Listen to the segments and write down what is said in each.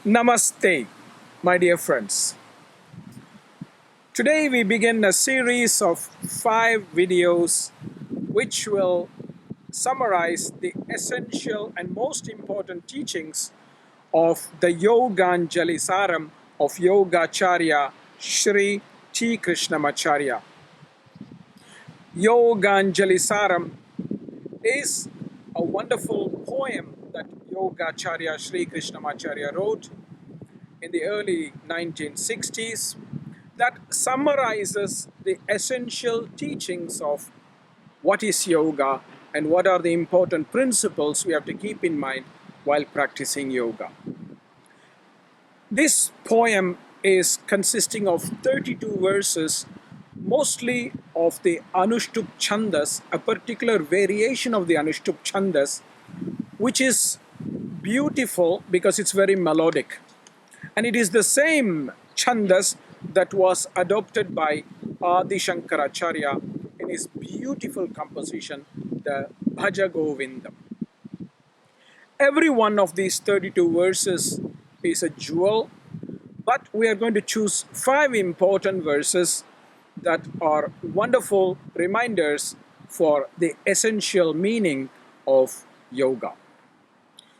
Namaste, my dear friends. Today we begin a series of 5 videos which will summarize the essential and most important teachings of the Yogāñjalisāram of Yogacharya Śrī T Krishnamacharya. Yogāñjalisāram is a wonderful poem that Yogacharya Śrī Krishnamacharya wrote in the early 1960s that summarizes the essential teachings of what is yoga and what are the important principles we have to keep in mind while practicing yoga. This poem is consisting of 32 verses, mostly of the Anushtup Chandas, a particular variation of the Anushtup Chandas, which is beautiful because it's very melodic. And it is the same Chandas that was adopted by Adi Shankaracharya in his beautiful composition, the Bhaja Govindam. Every one of these 32 verses is a jewel, but we are going to choose 5 important verses that are wonderful reminders for the essential meaning of yoga.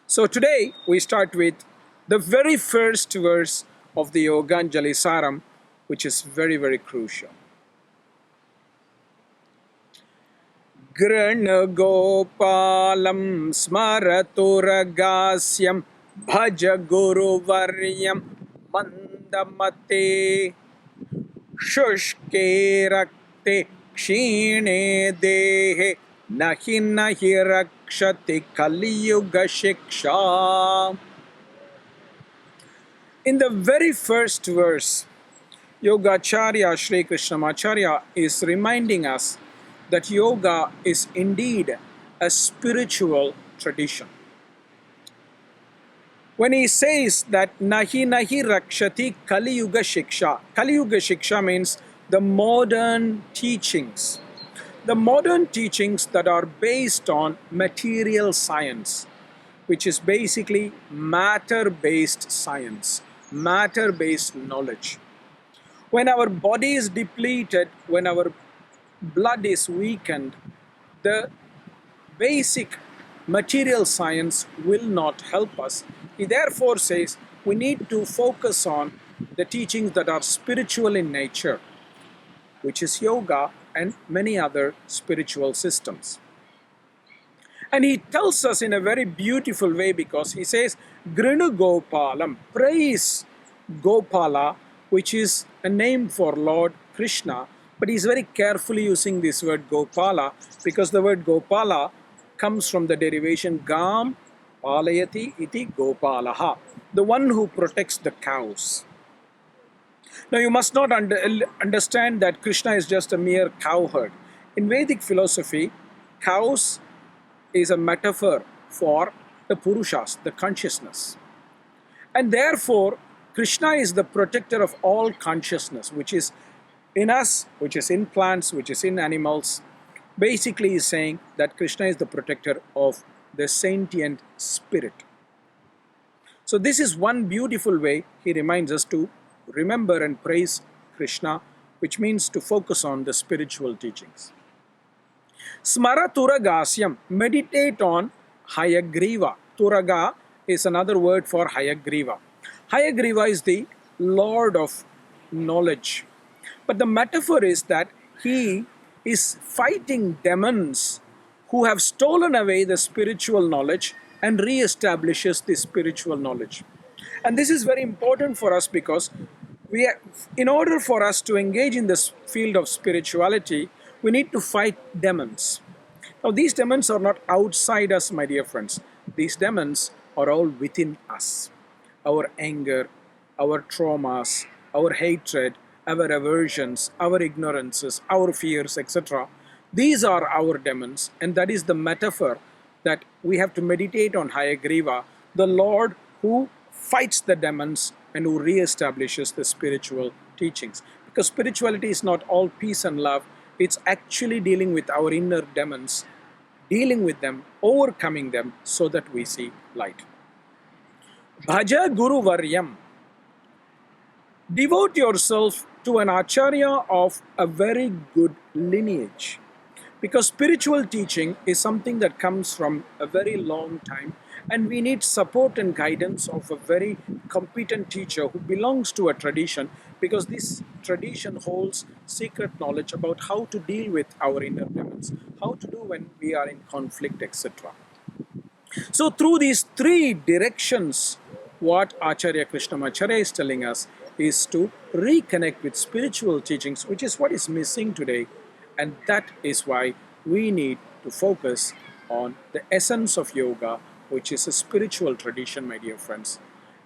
So today we start with the very first verse of the Yogāñjalisāram, which is very, very crucial. Granagopalam smaraturagasyam bhaja guru varyam mandamate shushke rakte kshine dehe nahi nahi rakshati kaliyuga shiksha. In the very first verse, Yogacharya Śrī Krishnamacharya is reminding us that yoga is indeed a spiritual tradition. When he says that nahi nahi rakshati kaliyuga shiksha, kaliyuga shiksha means the modern teachings. The modern teachings that are based on material science, which is basically matter-based science, matter-based knowledge. When our body is depleted, when our blood is weakened, the basic material science will not help us. He therefore says we need to focus on the teachings that are spiritual in nature, which is yoga and many other spiritual systems. And he tells us in a very beautiful way, because he says, Grinu Gopalam, praise Gopala, which is a name for Lord Krishna, but he's very carefully using this word Gopala, because the word Gopala comes from the derivation Gam Palayati iti Gopalaha, the one who protects the cows. Now you must not understand that Krishna is just a mere cowherd. In Vedic philosophy, cows is a metaphor for the Purushas, the consciousness. And therefore, Krishna is the protector of all consciousness, which is in us, which is in plants, which is in animals. Basically, he's saying that Krishna is the protector of the sentient spirit. So this is one beautiful way he reminds us to remember and praise Krishna, which means to focus on the spiritual teachings. Smara Turagasyam, meditate on Hayagriva. Turaga is another word for Hayagriva. Hayagriva is the Lord of knowledge. But the metaphor is that he is fighting demons who have stolen away the spiritual knowledge and re-establishes the spiritual knowledge. And this is very important for us, because in order for us to engage in this field of spirituality, we need to fight demons. Now, these demons are not outside us, my dear friends. These demons are all within us. Our anger, our traumas, our hatred, our aversions, our ignorances, our fears, etc. These are our demons, and that is the metaphor that we have to meditate on Hayagriva, the Lord who fights the demons and who re-establishes the spiritual teachings. Because spirituality is not all peace and love, it's actually dealing with our inner demons, dealing with them, overcoming them so that we see light. Bhaja Guru Varyam. Devote yourself to an Acharya of a very good lineage. Because spiritual teaching is something that comes from a very long time, and we need support and guidance of a very competent teacher who belongs to a tradition, because this tradition holds secret knowledge about how to deal with our inner demons, how to do when we are in conflict, etc. So through these three directions, what Acharya Krishnamacharya is telling us is to reconnect with spiritual teachings, which is what is missing today. And that is why we need to focus on the essence of yoga, which is a spiritual tradition, my dear friends.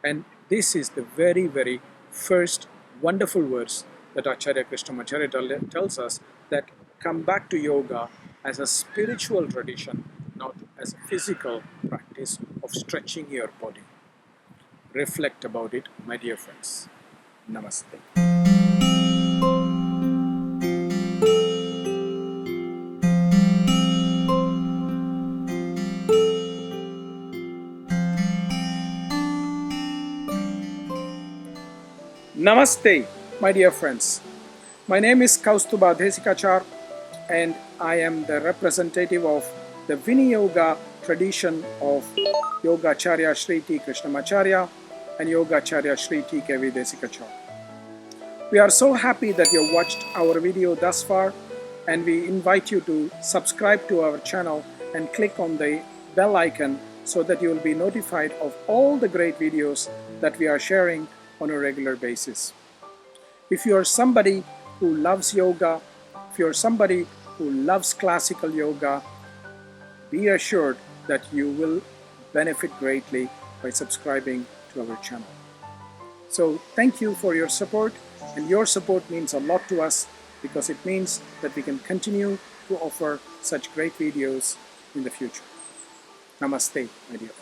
And this is the very, very first wonderful verse that Acharya Krishnamacharya tells us, that come back to yoga as a spiritual tradition, not as a physical practice of stretching your body. Reflect about it, my dear friends. Namaste. Namaste, my dear friends. My name is Kausthub Desikachar, and I am the representative of the Viniyoga tradition of Yogācharya Śrī T Krishnamacharya and Yogācharya Śrī T Desikachar. We are so happy that you watched our video thus far, and we invite you to subscribe to our channel and click on the bell icon so that you will be notified of all the great videos that we are sharing on a regular basis. If you are somebody who loves yoga, if you are somebody who loves classical yoga, be assured that you will benefit greatly by subscribing to our channel. So thank you for your support, and your support means a lot to us, because it means that we can continue to offer such great videos in the future. Namaste, my dear friends.